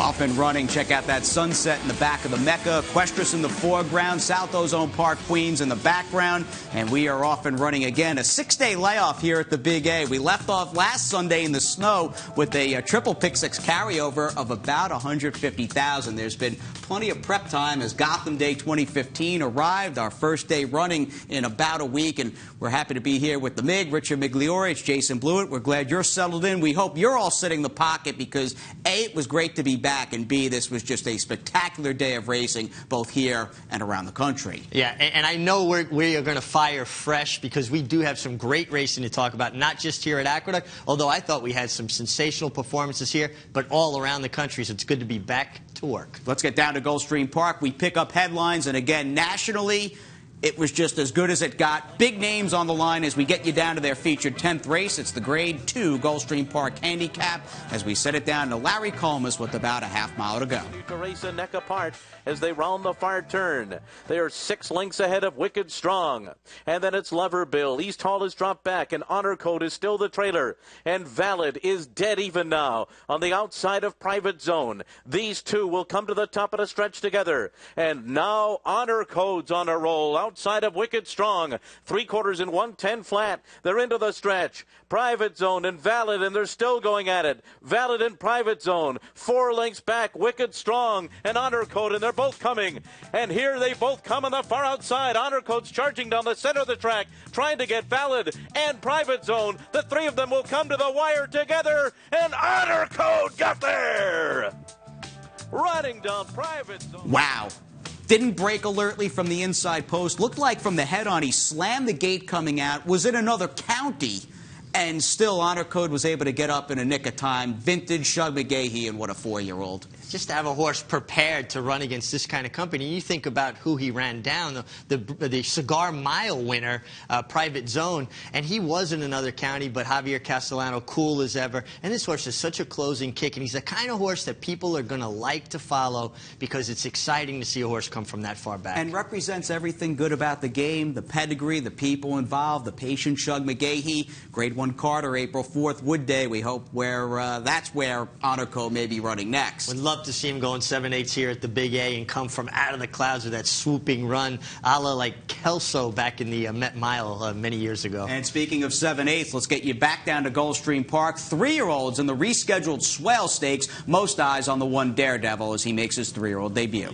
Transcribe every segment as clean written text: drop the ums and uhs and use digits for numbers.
off and running. Check out that sunset in the back of the Mecca. Equestrius in the foreground. South Ozone Park, Queens in the background. And we are off and running again. A 6-day layoff here at the Big A. We left off last Sunday in the snow with a triple pick six carryover of about 150,000. There's been plenty of prep time as Gotham Day 2015 arrived. Our first day running in about a week. And we're happy to be here with the Mig, Richard Migliore. It's Jason Blewitt. We're glad you're settled in. We hope you're all sitting in the pocket because A, it was great to be back, and B, this was just a spectacular day of racing both here and around the country. Yeah, and I know we are going to fire fresh because we do have some great racing to talk about, not just here at Aqueduct, although I thought we had some sensational performances here, but all around the country, so it's good to be back to work. Let's get down to Gulfstream Park. We pick up headlines, and again, nationally, it was just as good as it got. Big names on the line as we get you down to their featured 10th race. It's the Grade 2 Gulfstream Park handicap as we set it down to Larry Colmus with about a half mile to go. To race a neck apart as they round the far turn. They are 6 lengths ahead of Wicked Strong. And then it's Loverbill. East Hall has dropped back, and Honor Code is still the trailer. And Valid is dead even now on the outside of Private Zone. These two will come to the top of the stretch together. And now Honor Code's on a roll outside of Wicked Strong. 3/4 in 110 flat. They're into the stretch. Private Zone and Valid, and they're still going at it. Valid and Private Zone. 4 lengths back, Wicked Strong and Honor Code, and they're both coming. And here they both come on the far outside. Honor Code's charging down the center of the track, trying to get Valid and Private Zone. The three of them will come to the wire together, and Honor Code got there. Running down Private Zone. Wow. Didn't break alertly from the inside post. Looked like from the head on, he slammed the gate coming out. Was in another county. And still, Honor Code was able to get up in a nick of time. Vintage Shug McGahee, and what a 4-year-old. Just to have a horse prepared to run against this kind of company. You think about who he ran down, the Cigar Mile winner, Private Zone, and he was in another county, but Javier Castellano, cool as ever. And this horse has such a closing kick, and he's the kind of horse that people are going to like to follow because it's exciting to see a horse come from that far back. And represents everything good about the game, the pedigree, the people involved, the patient Shug McGahee, Grade 1 Carter, April 4th, Wood Day. We hope that's where Honor Code may be running next. Would love to see him going 7/8 here at the Big A and come from out of the clouds with that swooping run, a la like Kelso back in the Met Mile many years ago. And speaking of 7/8, let's get you back down to Gulfstream Park. 3-year-olds in the rescheduled Swale Stakes. Most eyes on the one Daredevil as he makes his 3-year-old debut.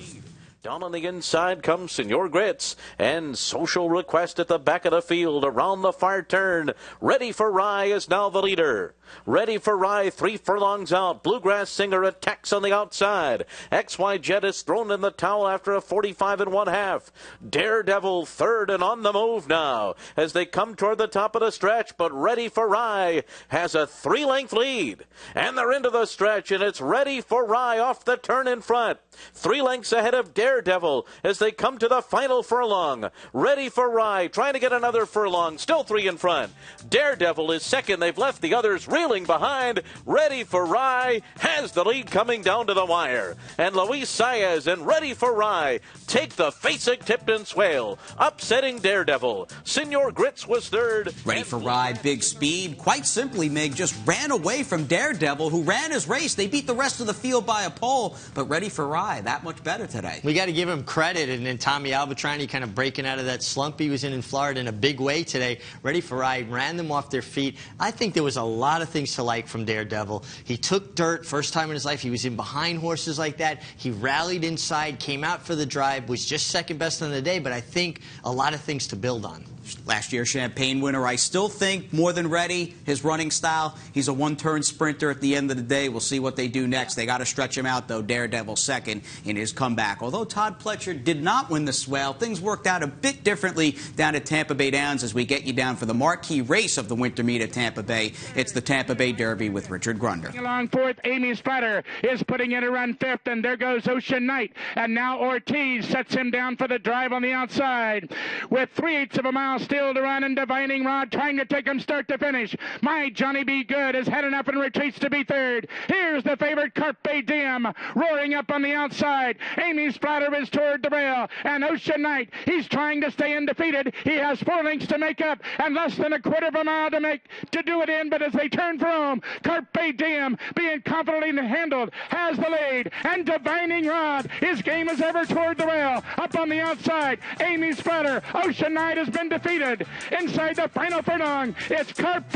Down on the inside comes Senor Grits, and Social Request at the back of the field around the far turn. Ready for Rye is now the leader. Ready for Rye, 3 furlongs out. Bluegrass Singer attacks on the outside. XY Jet is thrown in the towel after a 45 1/2. Daredevil third and on the move now as they come toward the top of the stretch, but Ready for Rye has a 3-length lead. And they're into the stretch, and it's Ready for Rye off the turn in front. 3 lengths ahead of Daredevil as they come to the final furlong. Ready for Rye, trying to get another furlong, still 3 in front. Daredevil is second. They've left the others reeling behind. Ready for Rye has the lead coming down to the wire. And Luis Saez and Ready for Rye take the Facing-Tipton Swale, upsetting Daredevil. Senor Grits was third. Ready for Rye, big speed. Quite simply, Mig just ran away from Daredevil, who ran his race. They beat the rest of the field by a pole, but Ready for Rye, that much better today. We got to give him credit, and then Tommy Albatrani kind of breaking out of that slump he was in Florida in a big way today. Ready for Rye ran them off their feet. I think there was a lot of things to like from Daredevil. He took dirt, first time in his life. He was in behind horses like that. He rallied inside, came out for the drive, was just second best on the day, but I think a lot of things to build on. Last year Champagne winner. I still think more than Ready, his running style, he's a one-turn sprinter at the end of the day. We'll see what they do next. They got to stretch him out, though. Daredevil second in his comeback. Although Todd Pletcher did not win the Swale, things worked out a bit differently down at Tampa Bay Downs as we get you down for the marquee race of the winter meet at Tampa Bay. It's the Tampa Bay Derby with Richard Grunder. Along fourth, Amy Sputter is putting in a run fifth, and there goes Ocean Knight. And now Ortiz sets him down for the drive on the outside with 3/8 of a mile mile still to run, and Divining Rod trying to take him start to finish. My Johnny Be Good has had enough and retreats to be third. Here's the favorite, Carpe Diem, roaring up on the outside. Amy Splatter is toward the rail, and Ocean Knight, he's trying to stay undefeated. He has 4 lengths to make up, and less than a quarter of a mile to do it in, but as they turn for home, Carpe Diem, being confidently handled, has the lead, and Divining Rod, his game is ever toward the rail. Up on the outside, Amy Splatter, Ocean Knight has been defeated. Inside the final furlong, it's Carpe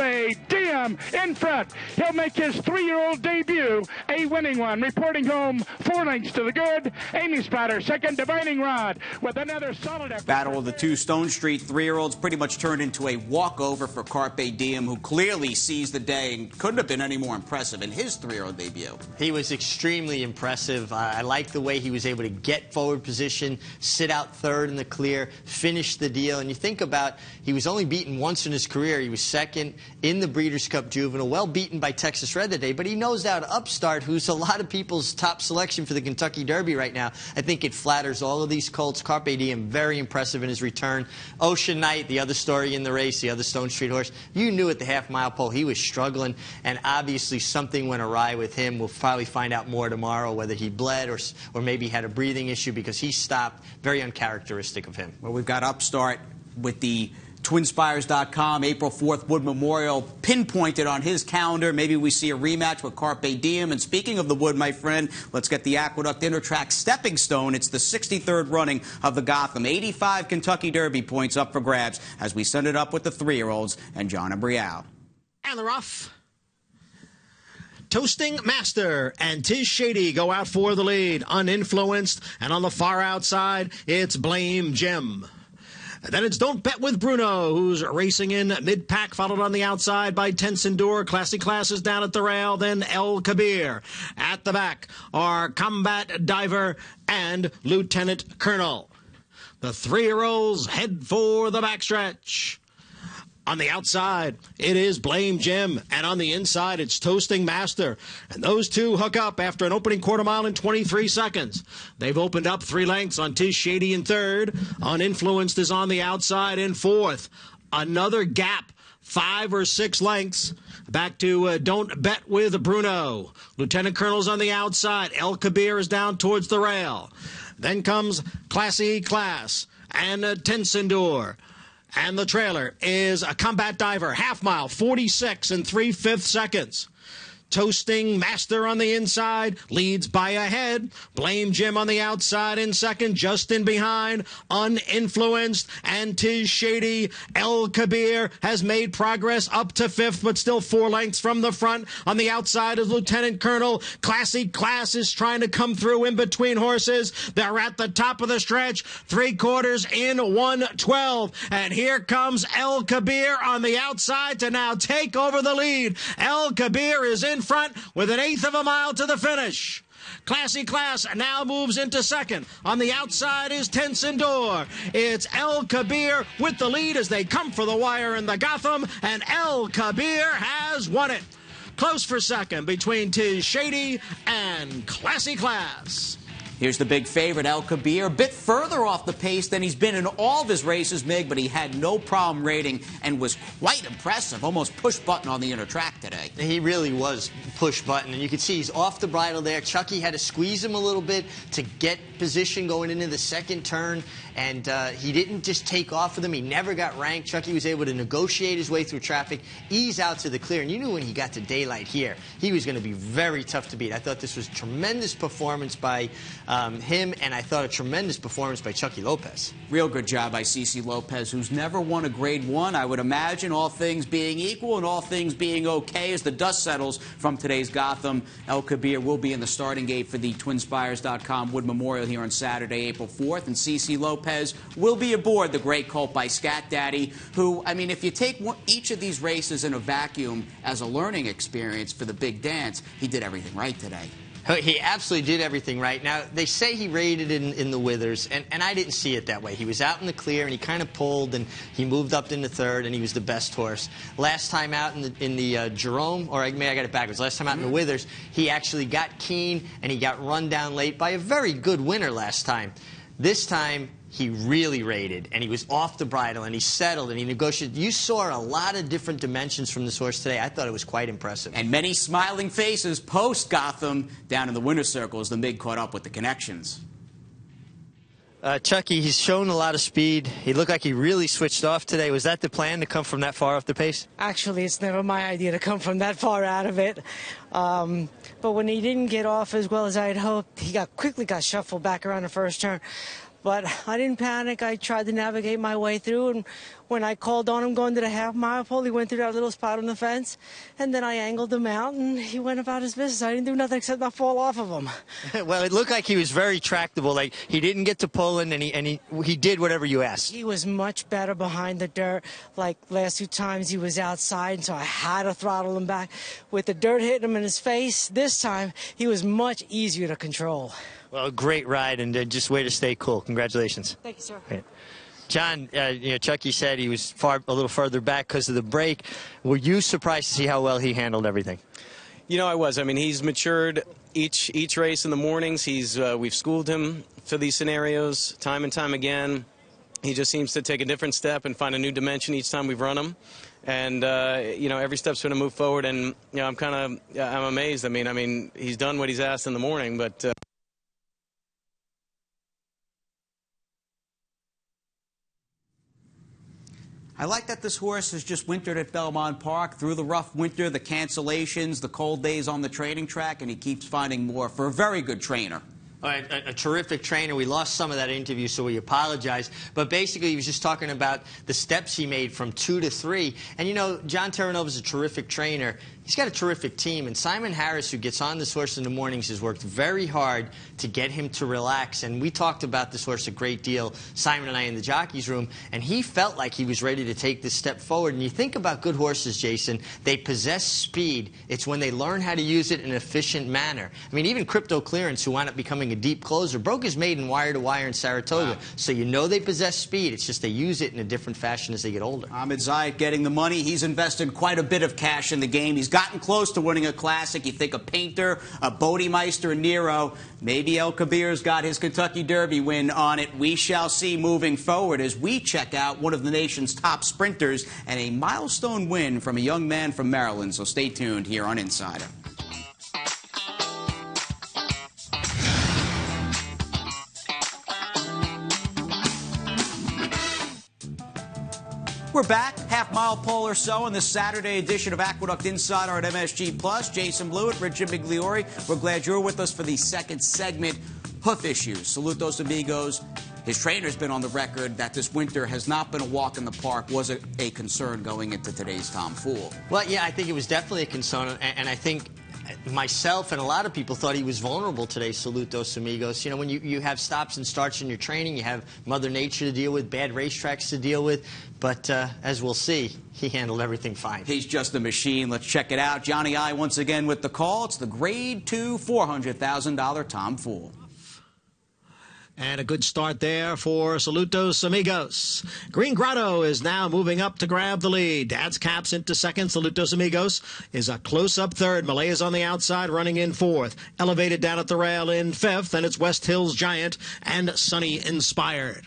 Diem in front. He'll make his 3-year-old debut, a winning one, reporting home 4 lengths to the good. Amy Splatter, second, Divining Rod, with another solid effort. Battle of the 2 Stone Street 3-year-olds pretty much turned into a walkover for Carpe Diem, who clearly seized the day and couldn't have been any more impressive in his 3-year-old debut. He was extremely impressive. I like the way he was able to get forward position, sit out third in the clear, finish the deal. And you think about, he was only beaten once in his career. He was second in the Breeders' Cup Juvenile, well beaten by Texas Red today, but he knows out Upstart, who's a lot of people's top selection for the Kentucky Derby right now. I think it flatters all of these colts. Carpe Diem, very impressive in his return. Ocean Knight, the other story in the race, the other Stone Street horse, you knew at the half-mile pole he was struggling, and obviously something went awry with him. We'll probably find out more tomorrow, whether he bled or maybe had a breathing issue, because he stopped. Very uncharacteristic of him. Well, we've got Upstart with the TwinSpires.com April 4th Wood Memorial pinpointed on his calendar. Maybe we see a rematch with Carpe Diem. And speaking of the Wood, my friend, let's get the Aqueduct Intertrack Stepping Stone. It's the 63rd running of the Gotham. 85 Kentucky Derby points up for grabs as we send it up with the 3-year-olds and John and Brielle. And they're off. Toasting Master and Tiz Shady go out for the lead, uninfluenced, and on the far outside, it's Blame Jim. And then it's Don't Bet with Bruno, who's racing in mid-pack, followed on the outside by Tensendur. Classy Classes down at the rail, then El Kabeir. At the back are Combat Diver and Lieutenant Colonel. The 3-year-olds head for the backstretch. On the outside, it is Blame Jim, and on the inside, it's Toasting Master. And those two hook up after an opening quarter mile in 23 seconds. They've opened up 3 lengths on Tiz Shady in third. Uninfluenced is on the outside in fourth. Another gap, 5 or 6 lengths. Back to Don't Bet with Bruno. Lieutenant Colonel's on the outside. El Kabeir is down towards the rail. Then comes Classy Class and Tensendur. And the trailer is a Combat Diver, half mile, 46 and 3/5 seconds. Toasting Master on the inside, leads by a head. Blame Jim on the outside in second, just in behind. Uninfluenced and Tiz Shady. El Kabeir has made progress up to 5th, but still 4 lengths from the front. On the outside is Lieutenant Colonel. Classy Class is trying to come through in between horses. They're at the top of the stretch, 3/4 in 1:12. And here comes El Kabeir on the outside to now take over the lead. El Kabeir is in front with 1/8 of a mile to the finish. Classy Class now moves into second. On the outside is Tensendur. It's El Kabeir with the lead as they come for the wire in the Gotham, and El Kabeir has won it. Close for second between Tiz Shady and Classy Class. Here's the big favorite, El Kabeir, a bit further off the pace than he's been in all of his races, Mig, but he had no problem rating and was quite impressive, almost push button on the inner track today. He really was push button, and you can see he's off the bridle there. Chucky had to squeeze him a little bit to get position going into the second turn, and he didn't just take off with him. He never got ranked. Chucky was able to negotiate his way through traffic, ease out to the clear, and you knew when he got to daylight here, he was going to be very tough to beat. I thought this was a tremendous performance by him, and I thought a tremendous performance by Chucky Lopez. Real good job by CC Lopez, who's never won a Grade 1. I would imagine, all things being equal and all things being okay, as the dust settles from today's Gotham, El Kabeir will be in the starting gate for the TwinSpires.com Wood Memorial here on Saturday, April 4th, and CC Lopez will be aboard the great colt by Scat Daddy, who, I mean, if you take each of these races in a vacuum as a learning experience for the big dance, he did everything right today. He absolutely did everything right. Now, they say he rated in the withers, and I didn't see it that way. He was out in the clear, and he kind of pulled, and he moved up into third, and he was the best horse. Last time out in the Jerome, or maybe I got it backwards. Last time out in the withers, he actually got keen, and he got run down late by a very good winner last time. This time, he really rated, and he was off the bridle, and he settled, and he negotiated. You saw a lot of different dimensions from this horse today. I thought it was quite impressive. And many smiling faces post-Gotham down in the winner's circle as the Mig caught up with the connections. Chucky, he's shown a lot of speed. He looked like he really switched off today. Was that the plan, to come from that far off the pace? Actually, it's never my idea to come from that far out of it. But when he didn't get off as well as I had hoped, he quickly got shuffled back around the first turn. But I didn't panic. I tried to navigate my way through, and when I called on him going to the half-mile pole, he went through that little spot on the fence, and then I angled him out, and he went about his business. I didn't do nothing except not fall off of him. Well, it looked like he was very tractable. Like, he didn't get to pulling, and he did whatever you asked. He was much better behind the dirt. Like, last 2 times he was outside, so I had to throttle him back. With the dirt hitting him in his face, this time he was much easier to control. Well, great ride, and just way to stay cool. Congratulations. Thank you, sir. Right. John, Chucky said he was a little further back because of the break. Were you surprised to see how well he handled everything? You know, I was. I mean, he's matured each race in the mornings. We've schooled him for these scenarios time and time again. He just seems to take a different step and find a new dimension each time we've run him. And every step's going to move forward. And I'm amazed. I mean, he's done what he's asked in the morning, but. I like that this horse has just wintered at Belmont Park through the rough winter, the cancellations, the cold days on the training track, and he keeps finding more for a very good trainer. A terrific trainer. We lost some of that interview, so we apologize. But basically, he was just talking about the steps he made from 2 to 3. And, John Terranova's a terrific trainer. He's got a terrific team. And Simon Harris, who gets on this horse in the mornings, has worked very hard to get him to relax. And we talked about this horse a great deal, Simon and I, in the jockey's room. And he felt like he was ready to take this step forward. And you think about good horses, Jason, they possess speed. It's when they learn how to use it in an efficient manner. I mean, even Crypto Clearance, who wound up becoming a deep closer, broke his maiden wire-to-wire in Saratoga. Wow. So they possess speed. It's just they use it in a different fashion as they get older. Ahmed Zayat getting the money. He's invested quite a bit of cash in the game. He's gotten close to winning a classic. You think a Painter, a Bodemeister, and Nero. Maybe El Kabeir's got his Kentucky Derby win on it. We shall see moving forward as we check out one of the nation's top sprinters and a milestone win from a young man from Maryland. So stay tuned here on Insider. We're back, half-mile pole or so on this Saturday edition of Aqueduct Insider at MSG+. Jason Blewitt, Richard Migliore. We're glad you're with us for the second segment, Hoof Issues. Salutos Amigos. His trainer's been on the record that this winter has not been a walk in the park. Was it a concern going into today's Tom Fool? Well, yeah, I think it was definitely a concern, and I think myself and a lot of people thought he was vulnerable today, Salutos Amigos. When you have stops and starts in your training, you have Mother Nature to deal with, bad racetracks to deal with. But as we'll see, he handled everything fine. He's just a machine. Let's check it out. Johnny I once again with the call. It's the Grade 2 $400,000 Tom Fool. And a good start there for Salutos Amigos. Green Grotto is now moving up to grab the lead. Dad's Caps into second. Salutos Amigos is a close-up third. Malay is on the outside, running in fourth. Elevated down at the rail in fifth. And it's West Hills Giant and Sunny Inspired.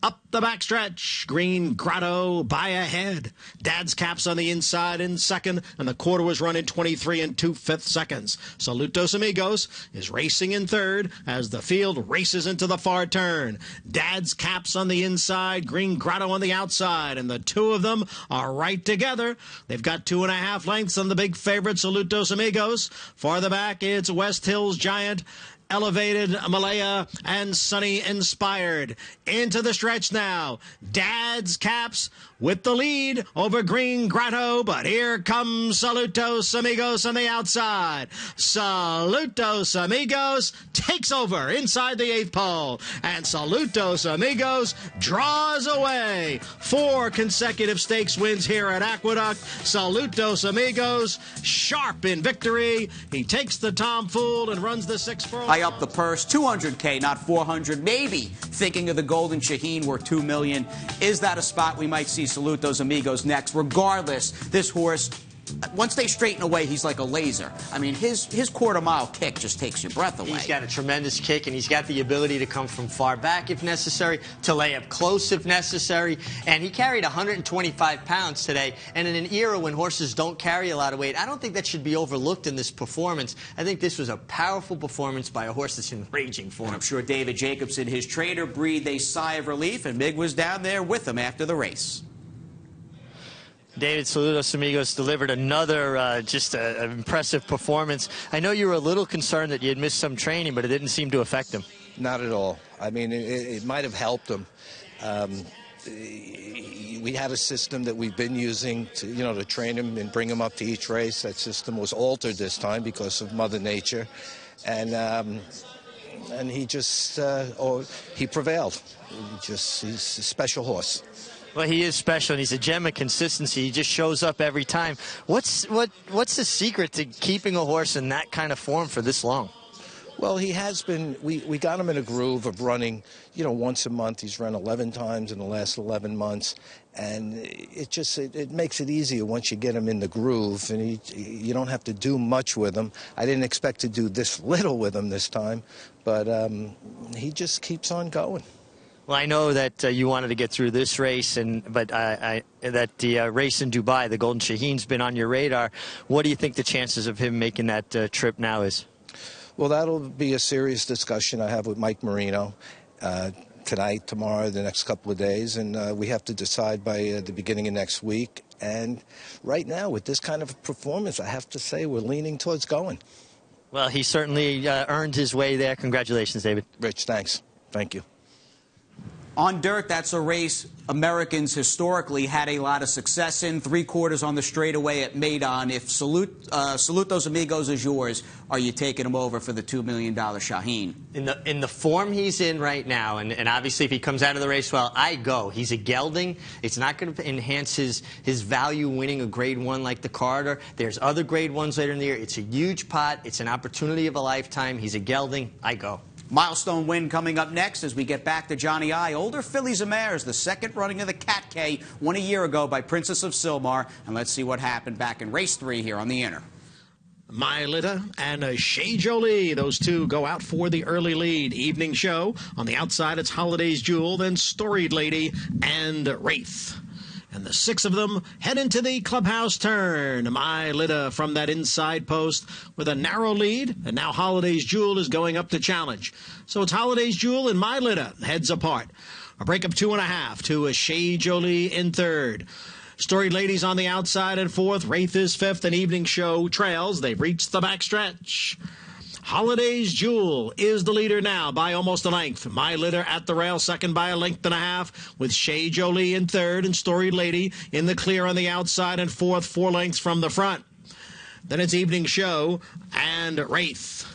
Up the backstretch, Green Grotto by ahead. Dad's Caps on the inside in second, and the quarter was run in 23 2/5 seconds. Salutos Amigos is racing in third as the field races into the far turn. Dad's Caps on the inside, Green Grotto on the outside, and the two of them are right together. They've got 2.5 lengths on the big favorite, Salutos Amigos. Farther back, it's West Hills Giant, Elevated, Malaya, and Sunny Inspired. Into the stretch now. Dad's Caps with the lead over Green Grotto, but here comes Salutos Amigos on the outside. Salutos Amigos takes over inside the 8th pole, and Salutos Amigos draws away. 4 consecutive stakes wins here at Aqueduct. Salutos Amigos sharp in victory. He takes the Tom Fool and runs the 6 furlong. I up the purse, $200K, not $400. Maybe thinking of the Golden Shaheen worth $2 million. Is that a spot we might see Salutos Amigos next? Regardless, this horse once they straighten away, he's like a laser. I mean, his quarter-mile kick just takes your breath away. He's got a tremendous kick, and he's got the ability to come from far back if necessary, to lay up close if necessary. And he carried 125 pounds today. And in an era when horses don't carry a lot of weight, I don't think that should be overlooked in this performance. I think this was a powerful performance by a horse that's in raging form. And I'm sure David Jacobson, his trainer, breathed a sigh of relief, and Mig was down there with him after the race. David, Salutos Amigos delivered another just an impressive performance. I know you were a little concerned that you had missed some training, but it didn't seem to affect him. Not at all. I mean, it might have helped him. We had a system that we've been using to train him and bring him up to each race. That system was altered this time because of Mother Nature, and he just he prevailed. He's a special horse. Well, he is special, and he's a gem of consistency. He just shows up every time. What's the secret to keeping a horse in that kind of form for this long? Well, he has been. We got him in a groove of running, once a month. He's run 11 times in the last 11 months, and it makes it easier once you get him in the groove, and you don't have to do much with him. I didn't expect to do this little with him this time, but he just keeps on going. Well, I know that you wanted to get through this race, but that the race in Dubai, the Golden Shaheen's been on your radar. What do you think the chances of him making that trip now is? Well, that'll be a serious discussion I have with Mike Marino tonight, tomorrow, the next couple of days, and we have to decide by the beginning of next week. And right now, with this kind of performance, I have to say we're leaning towards going. Well, he certainly earned his way there. Congratulations, David. Rich, thanks. Thank you. On dirt, that's a race Americans historically had a lot of success in. 3/4 on the straightaway at Maidan. If Salutos Amigos is yours, are you taking him over for the $2 million Shaheen? In the form he's in right now, and obviously if he comes out of the race well, I go. He's a gelding. It's not going to enhance his value winning a Grade 1 like the Carter. There's other Grade 1s later in the year. It's a huge pot. It's an opportunity of a lifetime. He's a gelding. I go. Milestone win coming up next as we get back to Johnny I. Older Fillies and Mares, the second running of the Cat K, won a year ago by Princess of Silmar. And let's see what happened back in race 3 here on the Inner. My Litta and Shea Jolie, those two go out for the early lead. Evening show. On the outside, it's Holiday's Jewel, then Storied Lady and Wraith. And the 6 of them head into the clubhouse turn. My Litta from that inside post with a narrow lead. And now Holiday's Jewel is going up to challenge. So it's Holiday's Jewel and My Litta heads apart. A break of 2.5 to a Shea Jolie in 3rd. Storied Lady's on the outside in 4th. Wraith is 5th. And Evening Show trails. They've reached the backstretch. Holiday's Jewel is the leader now by almost a length. My Litter at the rail, second by a length and a half, with Shea Jolie in 3rd and Storied Lady in the clear on the outside and 4th, 4 lengths from the front. Then it's Evening Show and Wraith.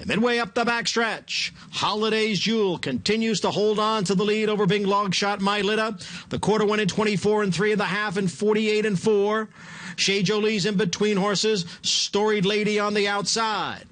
Midway up the backstretch, Holiday's Jewel continues to hold on to the lead over Bing Longshot My Litta. The quarter went in 24 3.5 and 48 and 4. Shea Jolie's in between horses. Storied Lady on the outside.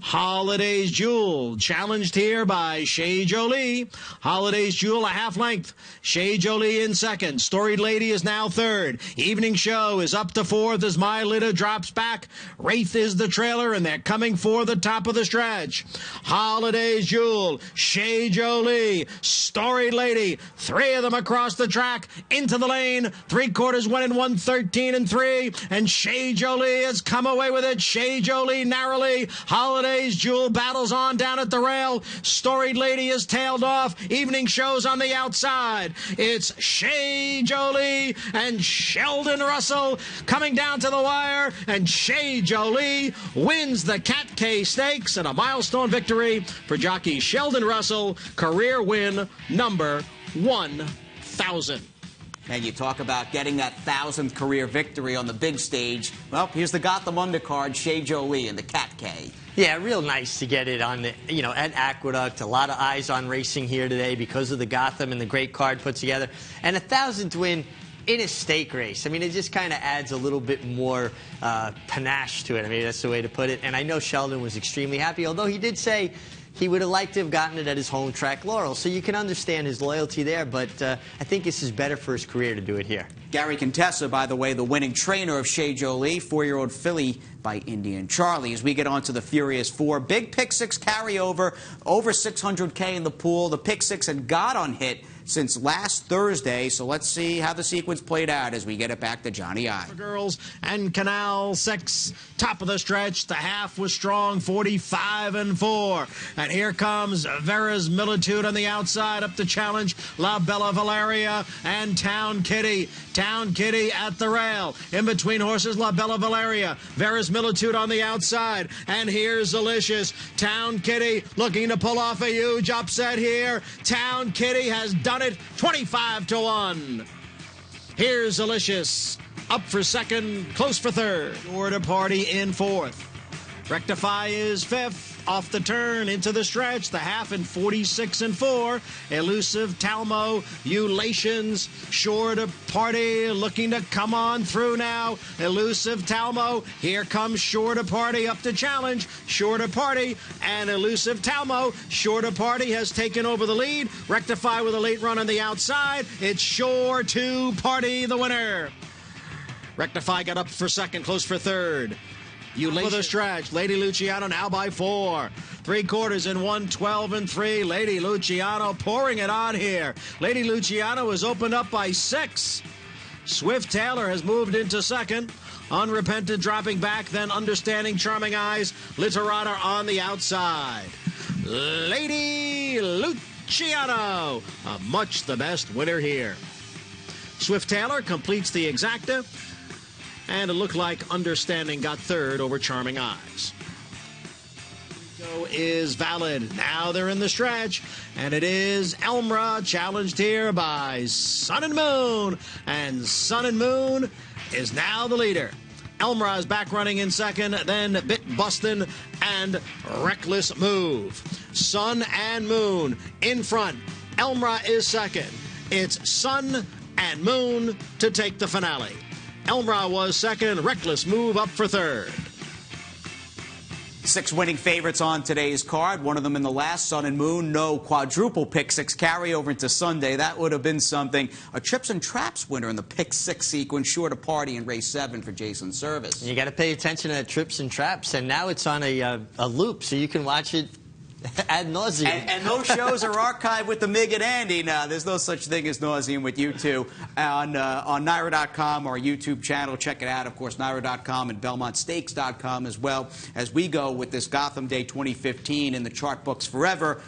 Holiday's Jewel challenged here by Shea Jolie. Holiday's Jewel a half length. Shea Jolie in 2nd. Storied Lady is now 3rd. Evening Show is up to 4th as My Litta drops back. Wraith is the trailer, and they're coming for the top of the stretch. Holiday's Jewel, Shea Jolie, Storied Lady, 3 of them across the track into the lane. 3/4 went in 1:13 and 3, and Shea Jolie has come away with it. Shea Jolie narrowly. Holiday's Jewel battles on down at the rail. Storied Lady is tailed off. Evening Show's on the outside. It's Shea Jolie and Sheldon Russell coming down to the wire, and Shea Jolie wins the Cat K Stakes and a milestone victory for jockey Sheldon Russell, career win number 1,000. And you talk about getting that 1,000th career victory on the big stage. Well, here's the Gotham undercard, Shea Jolie and the Cat K. Yeah, real nice to get it on the, at Aqueduct. A lot of eyes on racing here today because of the Gotham and the great card put together. And a 1,000th win in a stake race. I mean, it just kind of adds a little bit more panache to it. I mean, that's the way to put it. And I know Sheldon was extremely happy, although he did say he would have liked to have gotten it at his home track, Laurel. So you can understand his loyalty there, but I think this is better for his career to do it here. Gary Contessa, by the way, the winning trainer of Shea Jolie, 4-year-old filly by Indian Charlie. As we get on to the Furious Four, big pick six carryover, over 600K in the pool. The pick six had got on hit since last Thursday, so let's see how the sequence played out as we get it back to Johnny I. Girls and Canal 6, top of the stretch. The half was strong, 45-4. And here comes Vera's Militude on the outside, up to challenge La Bella Valeria and Town Kitty. Town Kitty at the rail. In between horses, La Bella Valeria. Vera's Militude on the outside. And here's Delicious. Town Kitty looking to pull off a huge upset here. Town Kitty has done it, 25-1. Here's Delicious, up for second, close for third. Order Party in fourth. Rectify is fifth. Off the turn, into the stretch, the half in 46-4. Elusive Talmo, Eulations, Sure to Party, looking to come on through now. Elusive Talmo, here comes Sure to Party up to challenge. Sure to Party and Elusive Talmo. Sure to Party has taken over the lead. Rectify with a late run on the outside. It's Sure to Party, the winner. Rectify got up for second, close for third. For the stretch, Lady Luciano now by 4. 3/4 in 112-3. Lady Luciano pouring it on here. Lady Luciano is opened up by 6. Swift Taylor has moved into second. Unrepentant dropping back, then Understanding Charming Eyes. Literata on the outside. Lady Luciano, much the best winner here. Swift Taylor completes the exacta. And it looked like Understanding got third over Charming Eyes. Is valid. Now they're in the stretch. And it is Elmra, challenged here by Sun and Moon. And Sun and Moon is now the leader. Elmra is back running in second. Then Bit Bustin' and Reckless Move. Sun and Moon in front. Elmra is second. It's Sun and Moon to take the finale. Elmra was second. Reckless Move up for third. 6 winning favorites on today's card. One of them in the last, Sun and Moon. No quadruple pick six carryover into Sunday. That would have been something. A Trips and Traps winner in the pick six sequence. Sure to Party in race 7 for Jason Service. You got to pay attention to that Trips and Traps, and now it's on a loop, so you can watch it ad nauseum. And those shows are archived with the Mig and Andy. Now, there's no such thing as nauseum with you two on NYRA.com, our YouTube channel. Check it out, of course, NYRA.com and BelmontStakes.com as well. As we go with this Gotham Day 2015 in the chart books forever,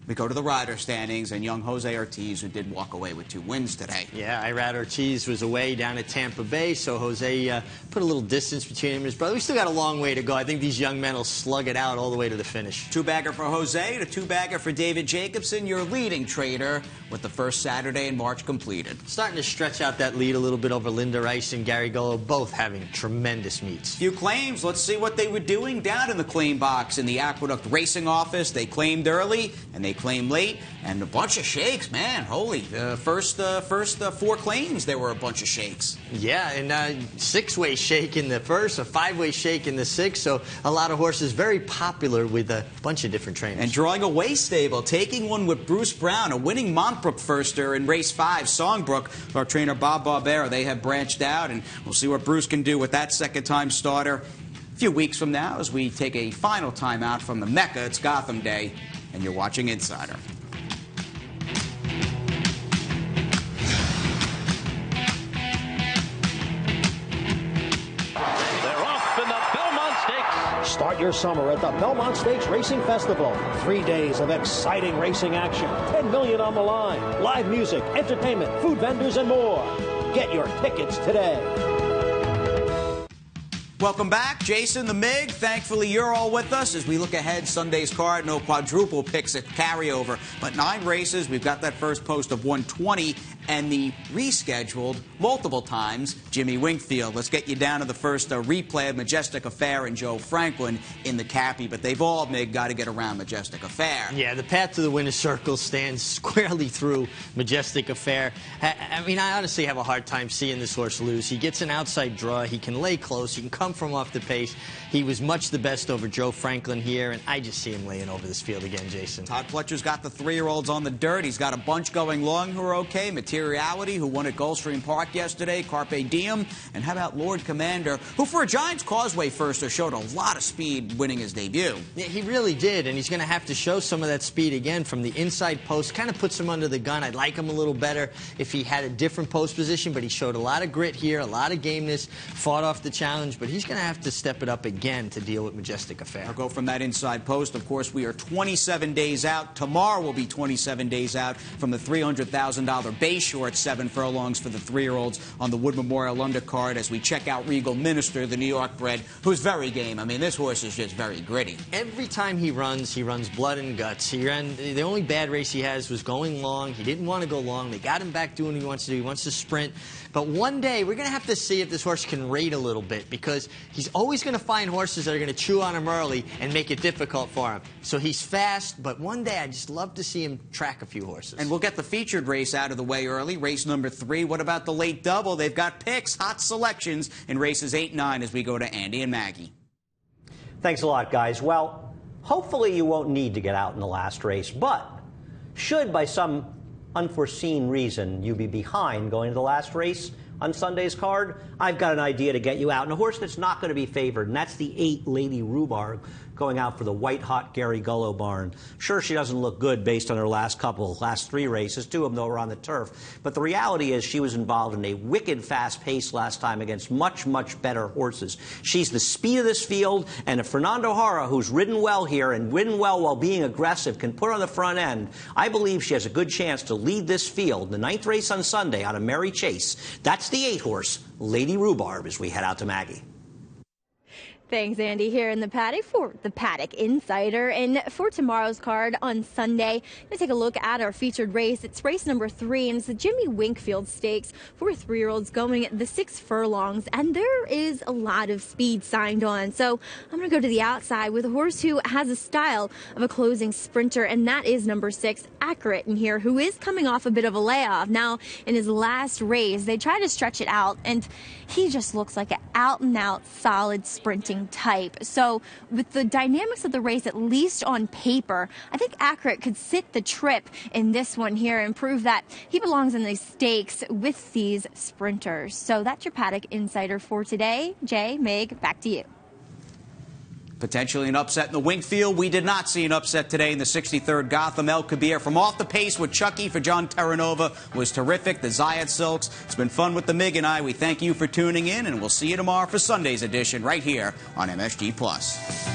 we go to the rider standings and young Jose Ortiz, who did walk away with 2 wins today. Yeah, Irad Ortiz was away down at Tampa Bay, so Jose put a little distance between him and his brother. We still got a long way to go. I think these young men will slug it out all the way to the finish. 2-bagger for Jose, the 2-bagger for David Jacobson, your leading trader, with the first Saturday in March completed. Starting to stretch out that lead a little bit over Linda Rice and Gary Gullo, both having tremendous meets. Few claims. Let's see what they were doing down in the claim box in the Aqueduct Racing office. They claimed early and they claimed late, and a bunch of shakes, man. Holy, first 4 claims, there were a bunch of shakes. Yeah, and 6-way shake in the first, a 5-way shake in the 6th, so a lot of horses very popular with a bunch of different trainers. And drawing a way stable, taking one with Bruce Brown, a winning Montbrook firster in race 5, Songbrook. Our trainer Bob Barbera, they have branched out, and we'll see what Bruce can do with that second-time starter a few weeks from now as we take a final time out from the Mecca. It's Gotham Day, and you're watching Insider. Start your summer at the Belmont Stakes Racing Festival. 3 days of exciting racing action. $10 million on the line. Live music, entertainment, food vendors, and more. Get your tickets today. Welcome back, Jason, the Mig. Thankfully, you're all with us as we look ahead. Sunday's card, no quadruple picks at carryover, but 9 races. We've got that first post of 120 and the rescheduled multiple times Jimmy Winkfield. Let's get you down to the first replay of Majestic Affair and Joe Franklin in the Cappy, but they've all got to get around Majestic Affair. Yeah, the path to the winner's circle stands squarely through Majestic Affair. I mean, I honestly have a hard time seeing this horse lose. He gets an outside draw. He can lay close. He can come from off the pace. He was much the best over Joe Franklin here, and I just see him laying over this field again, Jason. Todd Pletcher's got the 3-year-olds on the dirt. He's got a bunch going long who are okay. Materiality, who won at Gulfstream Park yesterday. Carpe Diem. And how about Lord Commander, who for a Giants Causeway firster showed a lot of speed winning his debut. Yeah, he really did, and he's going to have to show some of that speed again from the inside post. Kind of puts him under the gun. I'd like him a little better if he had a different post position, but he showed a lot of grit here, a lot of gameness, fought off the challenge, but he's going to have to step it up again to deal with Majestic Affair. I'll go from that inside post. Of course, we are 27 days out. Tomorrow will be 27 days out from the $300,000 base short 7 furlongs for the 3-year-olds on the Wood Memorial undercard as we check out Regal Minister, the New York bred, who's very game. I mean, this horse is just very gritty. Every time he runs blood and guts. The only bad race he has was going long. He didn't want to go long. They got him back doing what he wants to do. He wants to sprint. But one day, we're going to have to see if this horse can rate a little bit, because he's always going to find horses that are going to chew on him early and make it difficult for him. So he's fast, but one day I'd just love to see him track a few horses. And we'll get the featured race out of the way early, race number 3. What about the late double? They've got picks, hot selections in races 8 and 9 as we go to Andy and Maggie. Thanks a lot, guys. Well, hopefully you won't need to get out in the last race, but should by some unforeseen reason you be behind going to the last race on Sunday's card, I've got an idea to get you out. And a horse that's not going to be favored, and that's the 8 Lady Rhubarb, going out for the white-hot Gary Gullo barn. Sure, she doesn't look good based on her last 3 races. 2 of them, though, were on the turf. But the reality is she was involved in a wicked fast pace last time against much, much better horses. She's the speed of this field, and if Fernando Hara, who's ridden well here and ridden well while being aggressive, can put her on the front end, I believe she has a good chance to lead this field. The 9th race on Sunday on a merry chase. That's the 8-horse, Lady Rhubarb, as we head out to Maggie. Thanks, Andy, here in the paddock for the Paddock Insider. And for tomorrow's card on Sunday, going to take a look at our featured race. It's race number 3, and it's the Jimmy Winkfield Stakes for 3-year-olds going the 6 furlongs. And there is a lot of speed signed on. So I'm going to go to the outside with a horse who has a style of a closing sprinter, and that is number 6, Accurate in here, who is coming off a bit of a layoff. Now, in his last race, they try to stretch it out, and he just looks like an out-and-out solid sprinting type. So with the dynamics of the race, at least on paper, I think Accurate could sit the trip in this one here and prove that he belongs in these stakes with these sprinters. So that's your Paddock Insider for today. Jay, Meg, back to you. Potentially an upset in the Winkfield. We did not see an upset today in the 63rd Gotham. El Kabeir from off the pace with Chucky for John Terranova was terrific. The Zayat Silks. It's been fun with the Mig and I. We thank you for tuning in, and we'll see you tomorrow for Sunday's edition right here on MSG Plus.